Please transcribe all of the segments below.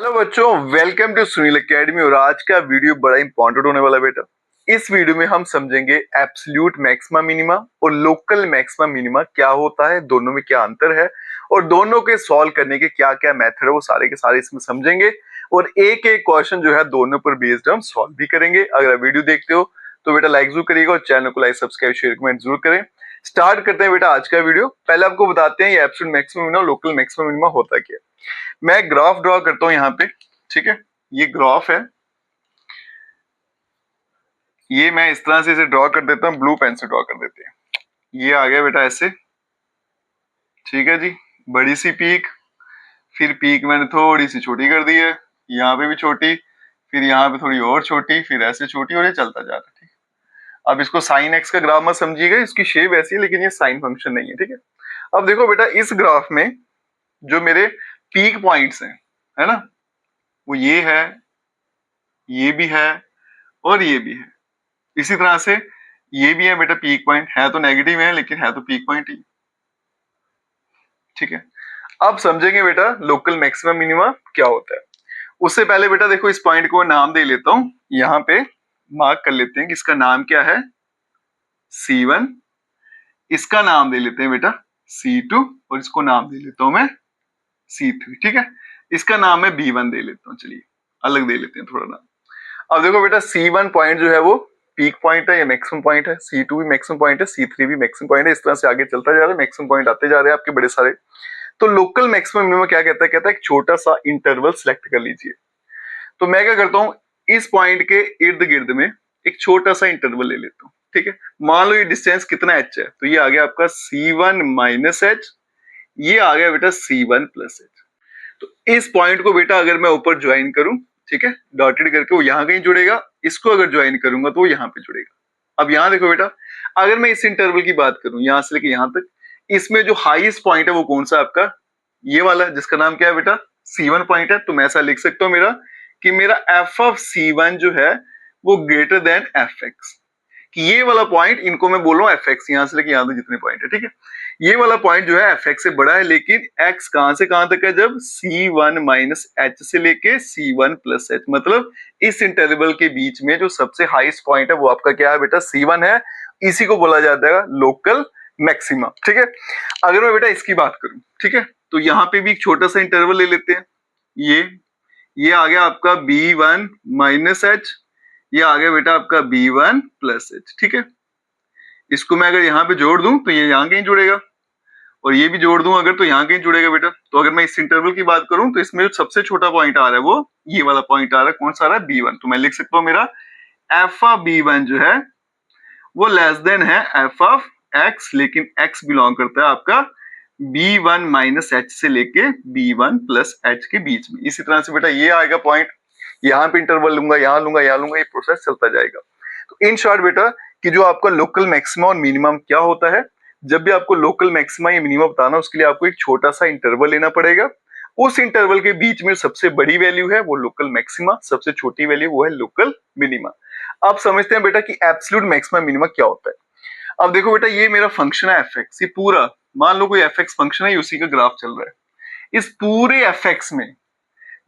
Hello बच्चों, welcome to Sunil academy. और आज का वीडियो बड़ा इंपॉर्टेंट होने वाला है बेटा। इस वीडियो में हम समझेंगे एब्सोल्यूट मैक्सिमा मिनिमा और लोकल मैक्सिमा मिनिमा क्या होता है, दोनों में क्या अंतर है और दोनों के सॉल्व करने के क्या क्या मेथड है, वो सारे के सारे इसमें समझेंगे। और एक एक क्वेश्चन जो है दोनों पर बेस्ड हम सॉल्व भी करेंगे। अगर वीडियो देखते हो तो बेटा लाइक जरूर करिएगा और चैनल को लाइक सब्सक्राइब शेयर कमेंट जरूर करें। स्टार्ट करते हैं बेटा आज का वीडियो। पहले आपको बताते हैं ये absolute maxima minima local maxima minima होता क्या है। मैं ग्राफ ड्रॉ करता हूं यहाँ पे, ठीक है। ये ग्राफ है, ये मैं इस तरह से इसे ड्रॉ कर देता हूँ, ब्लू पेन से ड्रॉ कर देते हैं। ये आ गया बेटा ऐसे, ठीक है जी। बड़ी सी पीक, फिर पीक मैंने थोड़ी सी छोटी कर दी है, यहाँ पे भी छोटी, फिर यहाँ पे थोड़ी और छोटी, फिर ऐसे छोटी, और ये चलता जा रहा है, ठीक है। अब इसको साइन एक्स का ग्राफ मत समझिएगा, इसकी शेप ऐसी है लेकिन ये साइन फंक्शन नहीं है, ठीक है। अब देखो बेटा इस ग्राफ में जो मेरे पीक पॉइंट्स हैं, है ना, वो ये है, ये भी है और ये भी है। इसी तरह से ये भी है बेटा पीक पॉइंट, है तो नेगेटिव है लेकिन है तो पीक पॉइंट ही, ठीक है। अब समझेंगे बेटा लोकल मैक्सिमम मिनिमा क्या होता है। उससे पहले बेटा देखो इस पॉइंट को नाम दे लेता हूं, यहाँ पे मार्क कर लेते हैं कि इसका नाम क्या है, C1। इसका नाम दे लेते हैं बेटा C2 और इसको नाम दे लेता हूं मैं C3, ठीक है। इसका नाम मैं B1 दे लेता हूं, चलिए अलग दे लेते हैं थोड़ा नाम। अब देखो बेटा C1 पॉइंट जो है वो पीक पॉइंट है या मैक्सिमम पॉइंट है, C2 भी मैक्सिमम पॉइंट है, C3 भी मैक्सिमम पॉइंट है। इस तरह से आगे चलता जा रहा है, मैक्सिमम पॉइंट आते जा रहे हैं आपके बड़े सारे। तो लोकल मैक्सिमम मिनिमम क्या कहता है, कहता है एक छोटा सा इंटरवल सिलेक्ट कर लीजिए। तो मैं क्या करता हूं, इस पॉइंट के इर्द गिर्द में एक छोटा सा इंटरवल ले लेता हूं, ठीक है। मान लो ये डिस्टेंस कितना h है, तो ये आ गया आपका C1 माइनस एच, ये आ गया बेटा C1 प्लस एच। तो इस पॉइंट को बेटा अगर मैं ऊपर ज्वाइन करूं, ठीक है, डॉटेड करके, वो यहां कहीं जुड़ेगा। इसको अगर ज्वाइन करूंगा तो वो यहां पे जुड़ेगा। अब यहां देखो बेटा, अगर मैं इस इंटरवल की बात करूं यहां से लेके यहां तक, इसमें जो हाईएस्ट पॉइंट है वो कौन सा आपका, ये वाला, जिसका नाम क्या है बेटा C1 पॉइंट है। तो मैं ऐसा लिख सकता हूं मेरा कि मेरा f ऑफ C1 जो है वो ग्रेटर देन fx, कि ये वाला पॉइंट, इनको मैं बोल रहा हूँ fx, यहां से लेके यहां तक जितने पॉइंट है, ठीक है, ये वाला पॉइंट जो है fx से बड़ा है। लेकिन x कहां से कहां तक है, जब C1 माइनस एच से लेके C1 प्लस एच, मतलब इस इंटरवल के बीच में जो सबसे हाईएस्ट पॉइंट है वो आपका क्या है बेटा C1 है। इसी को बोला जाता है लोकल मैक्सिमा, ठीक है। अगर मैं बेटा इसकी बात करूं, ठीक है, तो यहाँ पे भी एक छोटा सा इंटरवल ले लेते हैं। ये आ गया आपका B1 माइनस एच, ये आ गया बेटा आपका B1 प्लस एच, ठीक है। इसको मैं अगर यहाँ पे जोड़ दूं तो ये यहाँ कहीं जुड़ेगा, और ये भी जोड़ दूं अगर तो यहाँ कहीं जुड़ेगा बेटा। तो अगर मैं इस इंटरवल की बात करूं तो इसमें जो सबसे छोटा पॉइंट आ रहा है वो ये वाला पॉइंट आ रहा है, कौन सा आ रहा है, B1। तो मैं लिख सकता हूँ मेरा f ऑफ B1 जो है वो लेस देन है f ऑफ x, लेकिन x बिलोंग करता है आपका B1 माइनस एच से लेके B1 प्लस एच के बीच में। इसी तरह से बेटा ये आएगा पॉइंट, यहाँ पे इंटरवल लूंगा, यहाँ लूंगा, यहाँ लूंगा, ये प्रोसेस चलता जाएगा। तो इन शॉर्ट बेटा कि जो आपका लोकल मैक्सिमा और मिनिमम क्या होता है, जब भी आपको लोकल मैक्सिमा या मिनिमम बताना, उसके लिए आपको एक छोटा सा इंटरवल लेना पड़ेगा। उस इंटरवल के बीच में सबसे बड़ी वैल्यू है वो लोकल मैक्सिमा, सबसे छोटी वैल्यू वो है लोकल मिनिमा। अब समझते हैं बेटा कि एब्सोल्यूट मैक्सिमा मिनिमा क्या होता है। अब देखो बेटा ये मेरा फंक्शन है fx, ये पूरा मान लो कोई fx फंक्शन है, उसी का ग्राफ चल रहा है। इस पूरे fx में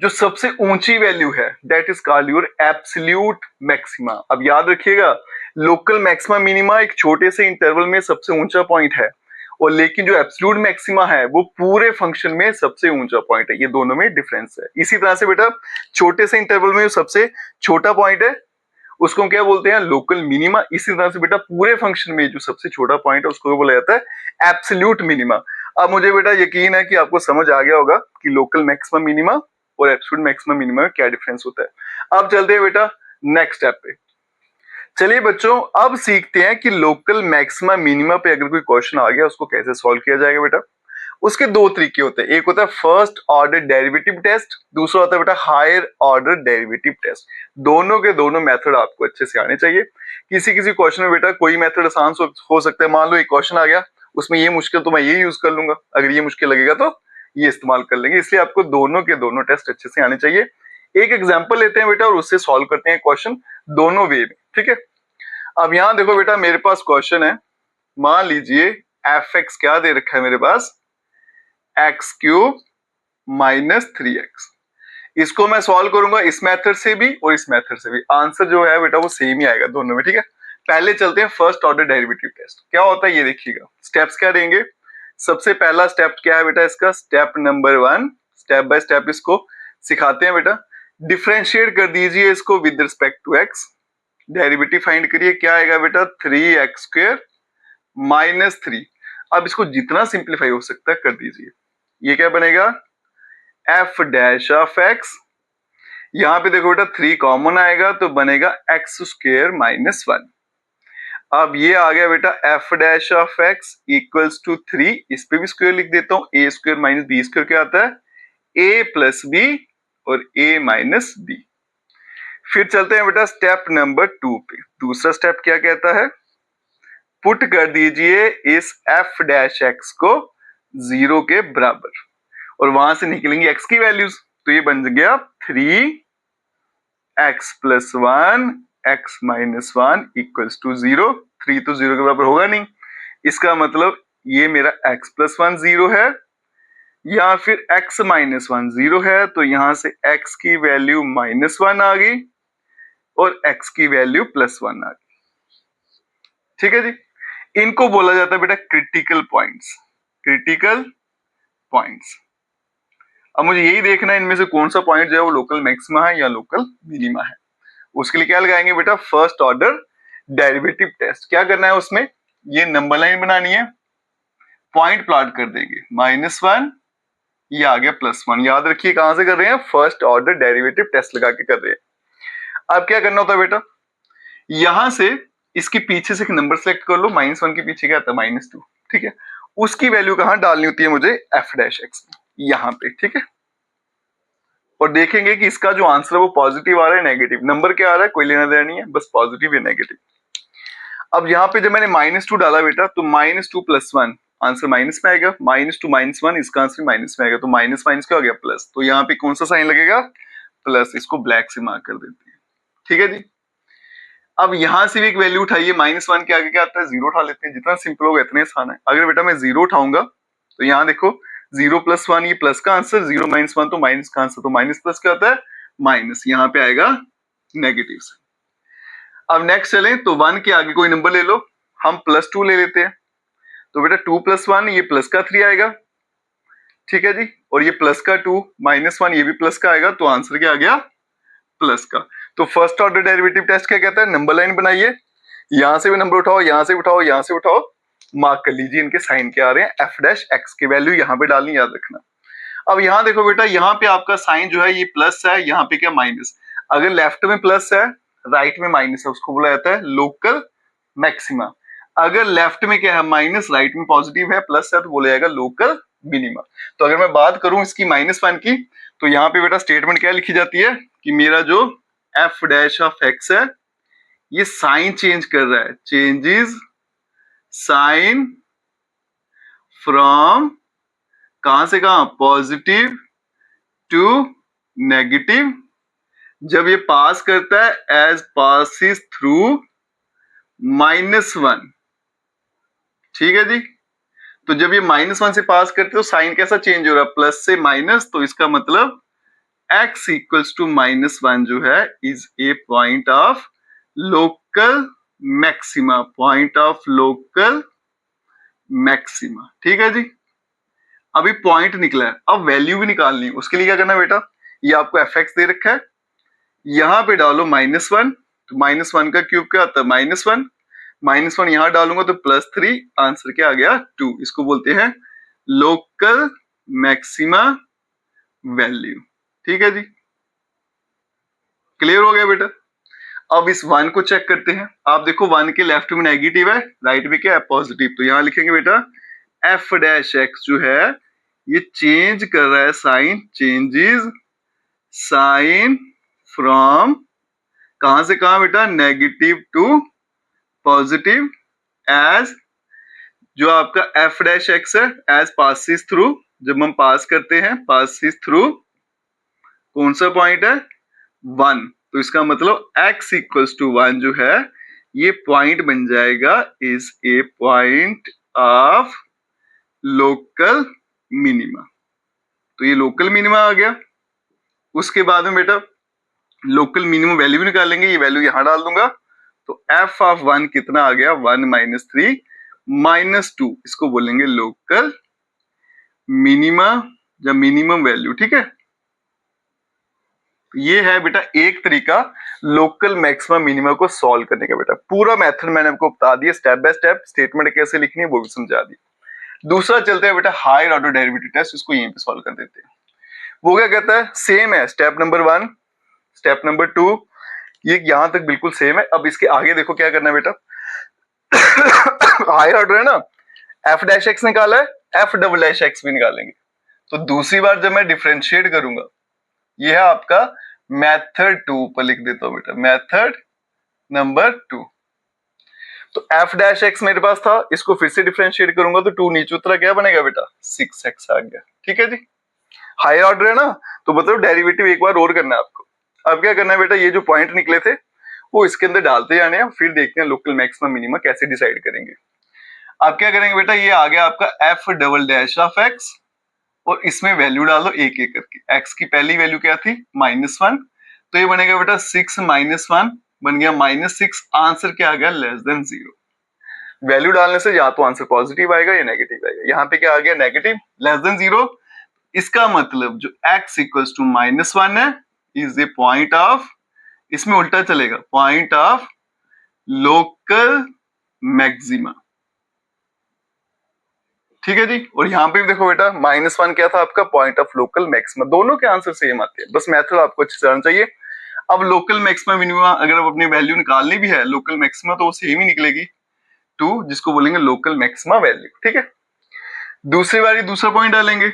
जो सबसे ऊंची वैल्यू है that is called your absolute maxima. अब याद रखिएगा लोकल मैक्सिमा मिनिमा एक छोटे से इंटरवल में सबसे ऊंचा पॉइंट है, और लेकिन जो एब्सोल्यूट मैक्सिमा है वो पूरे फंक्शन में सबसे ऊंचा पॉइंट है। ये दोनों में डिफरेंस है। इसी तरह से बेटा छोटे से इंटरवल में जो सबसे छोटा पॉइंट है उसको हम क्या बोलते हैं, लोकल मिनिमा। इसी तरह से बेटा पूरे फंक्शन में जो सबसे छोटा पॉइंट है उसको बोला जाता है एब्सोल्यूट मिनिमा। अब मुझे बेटा यकीन है कि आपको समझ आ गया होगा कि लोकल मैक्सिमम मिनिमा और एब्सोल्यूट मैक्सिमम मिनिमा में क्या डिफरेंस होता है। अब चलते हैं बेटा नेक्स्ट स्टेप पे। चलिए बच्चों अब सीखते हैं कि लोकल मैक्सिमा मिनिमा पे अगर कोई क्वेश्चन आ गया उसको कैसे सॉल्व किया जाएगा बेटा। उसके दो तरीके होते हैं, एक होता है फर्स्ट ऑर्डर डेरिवेटिव टेस्ट, दूसरा होता है बेटा हायर ऑर्डर डेरिवेटिव टेस्ट। दोनों के दोनों मेथड आपको अच्छे से आने चाहिए। किसी किसी क्वेश्चन में बेटा कोई मेथड आसान हो सकता है, मान लो एक क्वेश्चन आ गया उसमें ये मुश्किल तो मैं ये यूज कर लूंगा, अगर ये मुश्किल लगेगा तो ये इस्तेमाल कर लेंगे। इसलिए आपको दोनों के दोनों टेस्ट अच्छे से आने चाहिए। एक एग्जाम्पल लेते हैं बेटा और उससे सॉल्व करते हैं क्वेश्चन दोनों वे में, ठीक है। अब यहां देखो बेटा मेरे पास क्वेश्चन है, मान लीजिए एफ एक्स क्या दे रखा है मेरे पास, एक्स क्यूब माइनस 3x। इसको मैं सॉल्व करूंगा इस मेथड से भी और इस मेथड से भी, आंसर जो है बेटा वो सेम ही आएगा दोनों में, ठीक है। पहले चलते हैं फर्स्ट ऑर्डर डेरिवेटिव टेस्ट, क्या होता है ये देखिएगा। स्टेप्स क्या देंगे, सबसे पहला स्टेप क्या है बेटा इसका, step number 1, step by step इसको सिखाते हैं बेटा। डिफरेंशिएट कर दीजिए इसको with respect to x, derivative find करिए, क्या आएगा बेटा 3x² माइनस 3। अब इसको जितना सिंप्लीफाई हो सकता है कर दीजिए, ये क्या बनेगा f डैश ऑफ x, यहां पे देखो बेटा 3 कॉमन आएगा तो बनेगा x² माइनस 1। अब ये आ गया बेटा f dash of x equals to 3, इस पे भी स्क्वायर लिख देता हूं, a² माइनस b² क्या आता है a प्लस b और a माइनस b। फिर चलते हैं बेटा स्टेप नंबर 2 पे। दूसरा स्टेप क्या कहता है, पुट कर दीजिए इस f डैश x को 0 के बराबर और वहां से निकलेंगी x की वैल्यूज, तो ये बन गया 3x plus 1 x minus 1 equals to 0। 3 तो 0 के बराबर होगा नहीं, इसका मतलब ये मेरा x प्लस 1 0 है या फिर x माइनस 1 0 है, तो यहां से x की वैल्यू माइनस 1 आ गई और x की वैल्यू प्लस 1 आ गई, ठीक है जी। इनको बोला जाता है बेटा क्रिटिकल पॉइंट्स, क्रिटिकल पॉइंट्स। अब मुझे यही देखना है इनमें से कौन सा पॉइंट जो है वो लोकल मैक्सिमा है या लोकल मिनिमा है। उसके लिए क्या लगाएंगे बेटा फर्स्ट ऑर्डर डेरिवेटिव टेस्ट। क्या करना है उसमें, ये नंबर लाइन बनानी है, पॉइंट प्लॉट कर देंगे -1, ये आ गया +1। याद रखिए कहां से कर रहे हैं, फर्स्ट ऑर्डर डेरिवेटिव टेस्ट लगा के कर रहे हैं। अब क्या करना होता है बेटा, यहां से इसके पीछे से एक नंबर सेलेक्ट कर लो, -1 के पीछे क्या आता है -2, ठीक है। उसकी वैल्यू कहां डालनी होती है मुझे, f डैश x यहां पे, ठीक है। और देखेंगे कि इसका जो आंसर है वो पॉजिटिव आ रहा है नेगेटिव, नंबर क्या आ रहा है कोई लेना देना नहीं है, बस पॉजिटिव या नेगेटिव। अब यहाँ पे जब मैंने -2 डाला बेटा तो -2 प्लस 1 आंसर माइनस में आएगा, -2 -1 इसका आंसर माइनस में आएगा, तो माइनस माइनस क्या हो गया प्लस, तो यहाँ पे कौन सा साइन लगेगा प्लस, इसको ब्लैक से मार्क कर देते हैं, ठीक है जी। अब यहां से भी एक वैल्यू उठाइए, -1 के आगे क्या आता है 0 उठा लेते हैं, जितना सिंपल होगा इतने आसान है। अगर बेटा मैं 0 उठाऊंगा तो यहाँ देखो 0 प्लस 1 ये प्लस का आंसर, 0 माइनस 1 तो माइनस का आंसर, तो माइनस प्लस क्या होता है माइनस, यहाँ पे आएगा नेगेटिव से। अब नेक्स्ट चलें तो 1 के आगे कोई नंबर ले लो, हम +2 ले लेते हैं, तो बेटा 2 + 1 ये प्लस का 3 आएगा, ठीक है जी। और ये प्लस का 2 -1 ये भी प्लस का आएगा, तो आंसर क्या आ गया प्लस का। तो फर्स्ट ऑर्डर डेरिवेटिव टेस्ट क्या कहता है, नंबर लाइन बनाइए, यहां से भी नंबर उठाओ, यहां से उठाओ, यहां से उठाओ, मार्क कर लीजिए इनके साइन क्या आ रहे हैं, f डैश x की वैल्यू यहां पे डालनी, याद रखना। अब यहां देखो बेटा, यहां पे आपका साइन जो है ये प्लस है, यहां पे क्या माइनस। अगर लेफ्ट में प्लस है राइट में माइनस है उसको बोला जाता है लोकल मैक्सिमा। अगर लेफ्ट में क्या है माइनस, राइट में पॉजिटिव है प्लस है, तो बोला जाएगा लोकल मिनिमा। तो अगर मैं बात करूं इसकी -1 की, तो यहाँ पे बेटा स्टेटमेंट क्या लिखी जाती है कि मेरा जो f डैश ऑफ x है ये साइन चेंज कर रहा है, चेंजेस साइन फ्रॉम कहां से कहां, पॉजिटिव टू नेगेटिव, जब ये पास करता है एज पासिस थ्रू -1, ठीक है जी। तो जब ये -1 से पास करते हो साइन कैसा चेंज हो रहा है, प्लस से माइनस, तो इसका मतलब x इक्वल्स टू -1 जो है is a point of local maxima, point of local maxima, ठीक है जी। अभी पॉइंट निकला है, अब वैल्यू भी निकालनी है, उसके लिए क्या करना है बेटा, ये आपको fx दे रखा है, यहां पे डालो -1, तो -1 का क्यूब क्या आता है -1, -1 यहां डालूंगा तो +3, आंसर क्या आ गया 2। इसको बोलते हैं लोकल मैक्सिमा वैल्यू, ठीक है जी। क्लियर हो गया बेटा। अब इस 1 को चेक करते हैं, आप देखो 1 के लेफ्ट में नेगेटिव है, राइट में क्या है पॉजिटिव, तो यहां लिखेंगे बेटा f डैश x जो है ये चेंज कर रहा है साइन, चेंजेस साइन फ्रॉम कहां से कहां बेटा, नेगेटिव टू पॉजिटिव, एज जो आपका f डैश x है एज पासिस थ्रू, जब हम पास करते हैं पासिस थ्रू कौन सा पॉइंट है 1, तो इसका मतलब x इक्वल्स टू 1 जो है ये पॉइंट बन जाएगा is a point of local minima, तो ये लोकल मिनिमा आ गया। उसके बाद में बेटा लोकल मिनिमम वैल्यू भी निकालेंगे, ये वैल्यू यहां डाल दूंगा, तो एफ ऑफ 1 कितना आ गया 1 माइनस 3 माइनस 2, इसको बोलेंगे लोकल मिनिमा या मिनिमम वैल्यू। ठीक है, ये है बेटा एक तरीका लोकल मैक्सिमम मिनिमा को सॉल्व करने का। बेटा पूरा मेथड मैंने आपको बता दिया, स्टेप बाय स्टेप, स्टेटमेंट कैसे लिखनी है वो भी समझा दिया। दूसरा चलते हैं बेटा हायर ऑर्डर डेरिवेटिव टेस्ट, इसको यहीं पे सॉल्व कर देते हैं। वो क्या कहता है, सेम है स्टेप नंबर 1, स्टेप नंबर 2, ये यहां तक बिल्कुल सेम है। अब इसके आगे देखो क्या करना है बेटा हायर ऑर्डर है ना, एफ डैश एक्स निकाला है, एफ डबल डैश एक्स भी निकालेंगे। तो दूसरी बार जब मैं डिफरेंशिएट करूंगा, ये है आपका मेथड 2 पर लिख देता हूं बेटा, मेथड नंबर 2। तो एफ डैश एक्स मेरे पास था, इसको फिर से डिफरेंशिएट करूंगा तो 2 नीचे उतरा, क्या बनेगा बेटा 6x आ गया। ठीक है जी, हायर ऑर्डर है ना, तो मतलब डेरिवेटिव एक बार और करना है आपको। अब क्या करना है बेटा, ये जो पॉइंट निकले थे वो इसके अंदर डालते जाने हैं, फिर देखते हैं लोकल मैक्सिमम मिनिमम कैसे डिसाइड करेंगे। आप क्या करेंगे बेटा, ये आ गया आपका F double dash of x, और इसमें वैल्यू डाल दो एक एक करके। एक्स की पहली वैल्यू क्या थी -1, तो ये बनेगा बेटा 6 माइनस 1 बन गया -6। आंसर क्या आ गया लेस देन 0। वैल्यू डालने से या तो आंसर पॉजिटिव आएगा या नेगेटिव आएगा। यहाँ पे क्या आ गया नेगेटिव, लेस देन 0। इसका मतलब जो x इक्वल्स टू -1 है इज द पॉइंट ऑफ, इसमें उल्टा चलेगा, पॉइंट ऑफ लोकल मैक्सिमा। ठीक है जी, और यहाँ पे भी देखो बेटा -1 क्या था आपका, पॉइंट ऑफ लोकल मैक्सिमा। दोनों के आंसर सेम आते हैं, बस मेथड आपको अच्छे से आना चाहिए। अब लोकल मैक्सिमा मिनिमा अगर आप अपनी वैल्यू निकालनी भी है लोकल मैक्सिमा, तो वो सेम ही निकलेगी 2, जिसको बोलेंगे लोकल मैक्सिमा वैल्यू। ठीक है, दूसरी बारी दूसरा पॉइंट डालेंगे,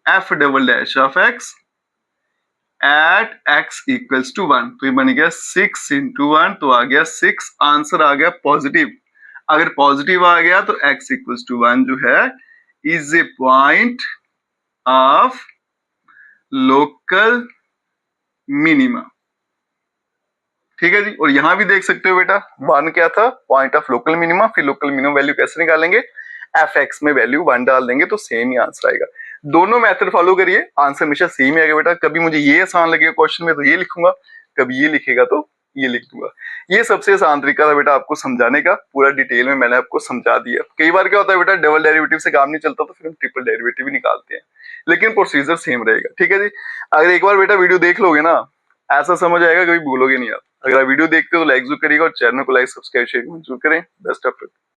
f double dash of x at x equals to 1, तो ये बन गया 6 इंटू 1, तो आ गया 6। आंसर आ गया पॉजिटिव। अगर पॉजिटिव आ गया तो x इक्वल्स टू 1 जो है is a point of local minima. ठीक है जी, और यहां भी देख सकते हो बेटा 1 क्या था, पॉइंट ऑफ लोकल मिनिमा। फिर लोकल मिनिमम वैल्यू कैसे निकालेंगे, एफ एक्स में वैल्यू 1 डाल देंगे तो सेम ही आंसर आएगा। दोनों मेथड फॉलो करिए, आंसर हमेशा सेम ही आएगा बेटा। कभी मुझे ये आसान लगेगा क्वेश्चन में तो ये लिखूंगा, कभी ये लिखेगा तो ये लिख दूंगा। ये सबसे आसान तरीका था बेटा आपको समझाने का, पूरा डिटेल में मैंने आपको समझा दिया। कई बार क्या होता है बेटा, डबल डेरिवेटिव से काम नहीं चलता तो फिर हम ट्रिपल डेरिवेटिव भी निकालते हैं, लेकिन प्रोसीजर सेम रहेगा। ठीक है जी, अगर एक बार बेटा वीडियो देख लोगे ना, ऐसा समझ आएगा, कभी भूलोगे नहीं आप। अगर आप वीडियो देखते हो तो लाइक जरूर करिएगा, और चैनल को लाइक सब्सक्राइब शेयर जरूर करें। Best of luck.